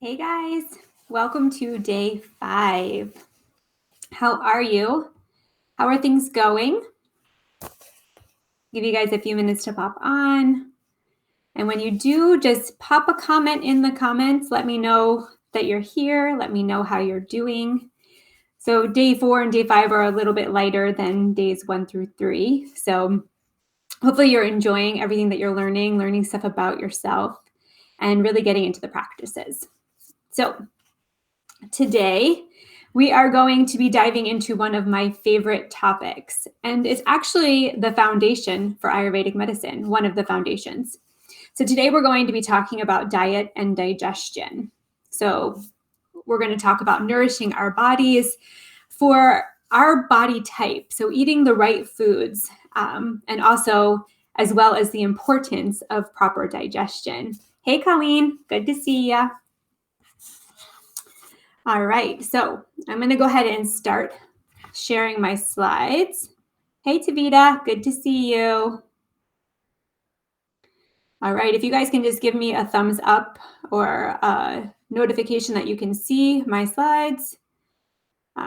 Hey guys, welcome to day 5. How are you? How are things going? Give you guys a few minutes to pop on. And when you do, just pop a comment in the comments. Let me know that you're here. Let me know how you're doing. So day 4 and day 5 are a little bit lighter than days 1 through 3. So hopefully you're enjoying everything that you're learning stuff about yourself, and really getting into the practices. So today, we are going to be diving into one of my favorite topics, and it's actually the foundation for Ayurvedic medicine, one of the foundations. So today we're going to be talking about diet and digestion. So we're going to talk about nourishing our bodies for our body type, so eating the right foods, and also as well as the importance of proper digestion. Hey, Colleen, good to see ya. All right, so I'm going to go ahead and start sharing my slides. Hey, Tavita, good to see you. All right, if you guys can just give me a thumbs up or a notification that you can see my slides.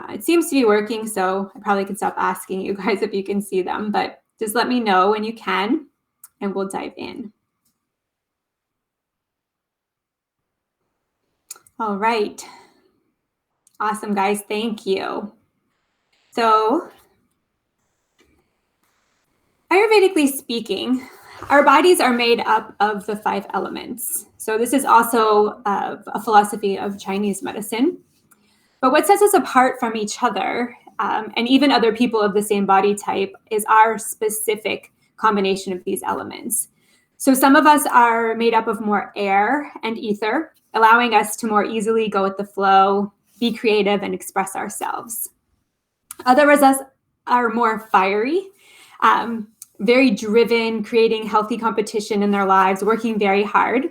It seems to be working, so I probably can stop asking you guys if you can see them, but just let me know when you can, and we'll dive in. All right. Awesome, guys. Thank you. So, Ayurvedically speaking, our bodies are made up of the 5 elements. So this is also a philosophy of Chinese medicine. But what sets us apart from each other, and even other people of the same body type, is our specific combination of these elements. So some of us are made up of more air and ether, allowing us to more easily go with the flow, be creative, and express ourselves. Others of us are more fiery, very driven, creating healthy competition in their lives, working very hard.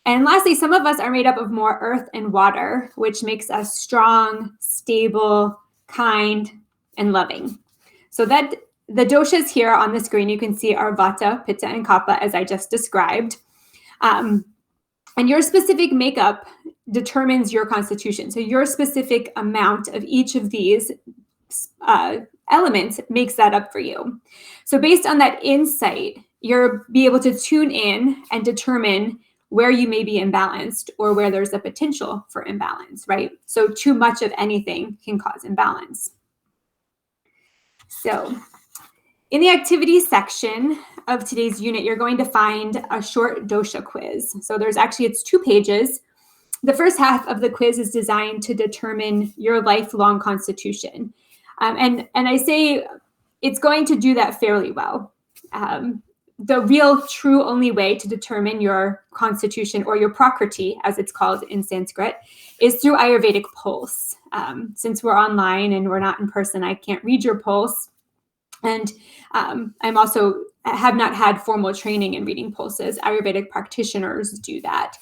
And lastly, some of us are made up of more earth and water, which makes us strong, stable, kind, and loving. So that the doshas here on the screen, you can see are Vata, Pitta, and Kapha, as I just described. And your specific makeup determines your constitution. So your specific amount of each of these elements makes that up for you. So based on that insight, you'll be able to tune in and determine where you may be imbalanced or where there's a potential for imbalance, right? So too much of anything can cause imbalance. So in the activities section of today's unit, you're going to find a short dosha quiz. So it's 2 pages. The first half of the quiz is designed to determine your lifelong constitution. And I say it's going to do that fairly well. The real true only way to determine your constitution, or your prakriti, as it's called in Sanskrit, is through Ayurvedic pulse. Since we're online and we're not in person, I can't read your pulse. And I'm also have not had formal training in reading pulses. Ayurvedic practitioners do that.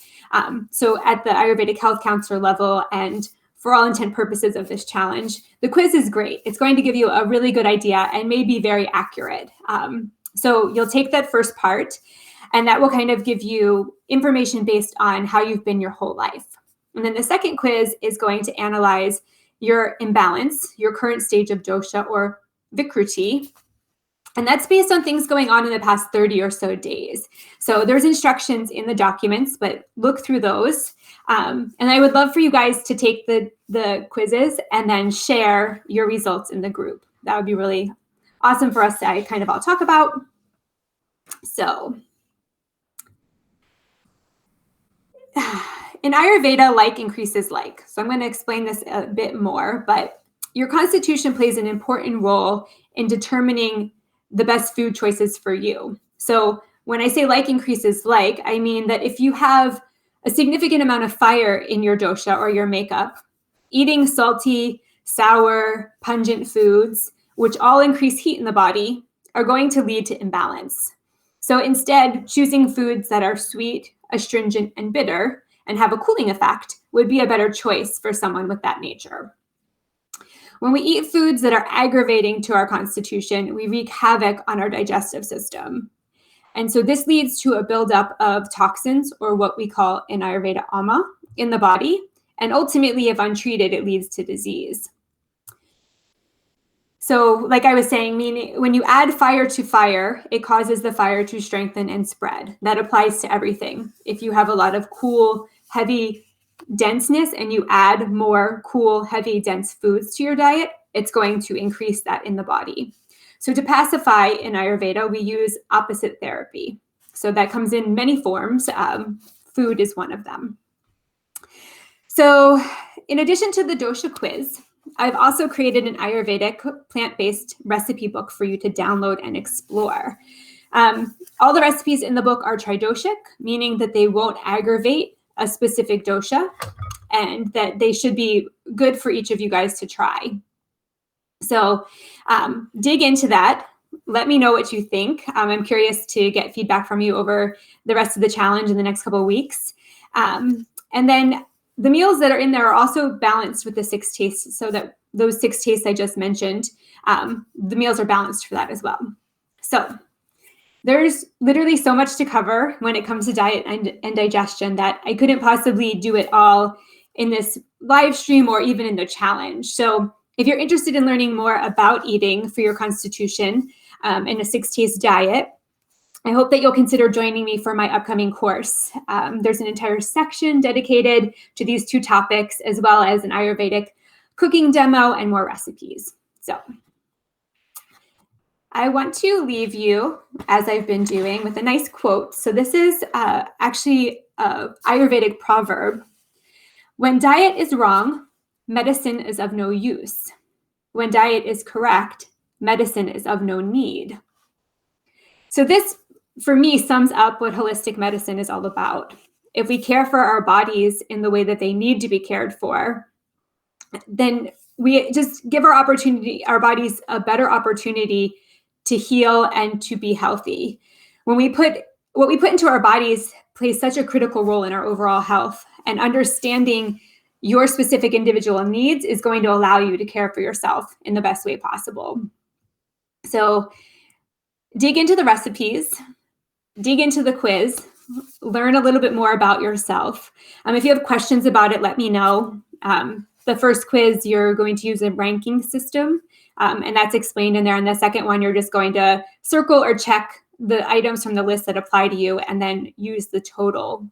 So at the Ayurvedic health counselor level, and for all intent purposes of this challenge, the quiz is great. It's going to give you a really good idea and may be very accurate. So you'll take that first part, and that will kind of give you information based on how you've been your whole life. And then the second quiz is going to analyze your imbalance, your current stage of dosha or vikruti. And that's based on things going on in the past 30 or so days. So there's instructions in the documents, but look through those. And I would love for you guys to take the quizzes and then share your results in the group. That would be really awesome for us to kind of all talk about. So in Ayurveda, like increases like. So I'm going to explain this a bit more, but your constitution plays an important role in determining the best food choices for you. So when I say like increases like, I mean that if you have a significant amount of fire in your dosha or your makeup, eating salty, sour, pungent foods, which all increase heat in the body, are going to lead to imbalance. So instead, choosing foods that are sweet, astringent, and bitter and have a cooling effect would be a better choice for someone with that nature. When we eat foods that are aggravating to our constitution, we wreak havoc on our digestive system. And so this leads to a buildup of toxins, or what we call in Ayurveda ama, in the body. And ultimately, if untreated, it leads to disease. So like I was saying, meaning when you add fire to fire, it causes the fire to strengthen and spread. That applies to everything. If you have a lot of cool, heavy denseness and you add more cool, heavy, dense foods to your diet, it's going to increase that in the body. So to pacify in Ayurveda, we use opposite therapy. So that comes in many forms. Food is one of them. So in addition to the dosha quiz, I've also created an Ayurvedic plant-based recipe book for you to download and explore. All the recipes in the book are tridoshic, meaning that they won't aggravate a specific dosha and that they should be good for each of you guys to try. So dig into that. Let me know what you think. I'm curious to get feedback from you over the rest of the challenge in the next couple of weeks. And then the meals that are in there are also balanced with the 6 tastes, so that those 6 tastes I just mentioned, the meals are balanced for that as well. So there's literally so much to cover when it comes to diet and digestion that I couldn't possibly do it all in this live stream or even in the challenge. So if you're interested in learning more about eating for your constitution in a 6-taste diet, I hope that you'll consider joining me for my upcoming course. There's an entire section dedicated to these 2 topics, as well as an Ayurvedic cooking demo and more recipes. So I want to leave you, as I've been doing, with a nice quote. So this is actually an Ayurvedic proverb. When diet is wrong, medicine is of no use. When diet is correct, medicine is of no need. So this, for me, sums up what holistic medicine is all about. If we care for our bodies in the way that they need to be cared for, then we just give our bodies a better opportunity to heal and to be healthy. What we put into our bodies plays such a critical role in our overall health, and understanding your specific individual needs is going to allow you to care for yourself in the best way possible. So dig into the recipes, dig into the quiz, learn a little bit more about yourself. If you have questions about it, let me know. The first quiz, you're going to use a ranking system, and that's explained in there. And the second one, you're just going to circle or check the items from the list that apply to you, and then use the total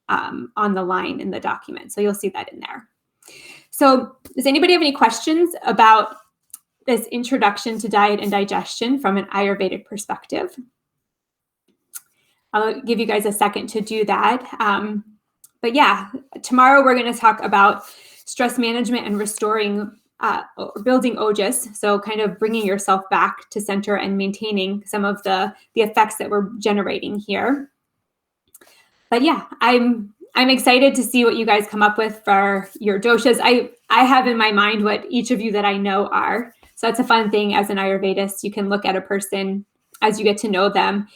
on the line in the document. So you'll see that in there. So does anybody have any questions about this introduction to diet and digestion from an Ayurvedic perspective? I'll give you guys a second to do that. But yeah, tomorrow we're going to talk about stress management and restoring, building ojas. So kind of bringing yourself back to center and maintaining some of the effects that we're generating here. But yeah, I'm excited to see what you guys come up with for your doshas. I have in my mind what each of you that I know are. So that's a fun thing as an Ayurvedist. You can look at a person as you get to know them.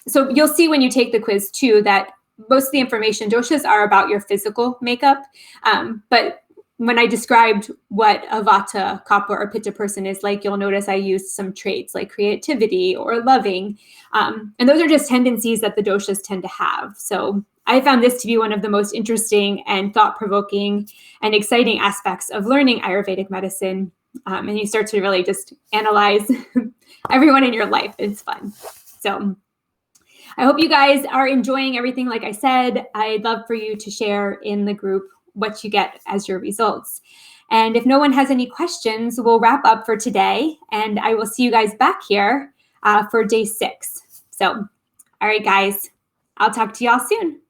So you'll see when you take the quiz too that most of the information, doshas are about your physical makeup. But when I described what a vata, kapha, or pitta person is like, you'll notice I used some traits like creativity or loving. And those are just tendencies that the doshas tend to have. So I found this to be one of the most interesting and thought-provoking and exciting aspects of learning Ayurvedic medicine. And you start to really just analyze everyone in your life. It's fun. So I hope you guys are enjoying everything. Like I said, I'd love for you to share in the group what you get as your results. And if no one has any questions, we'll wrap up for today. And I will see you guys back here for day 6. So, all right, guys, I'll talk to y'all soon.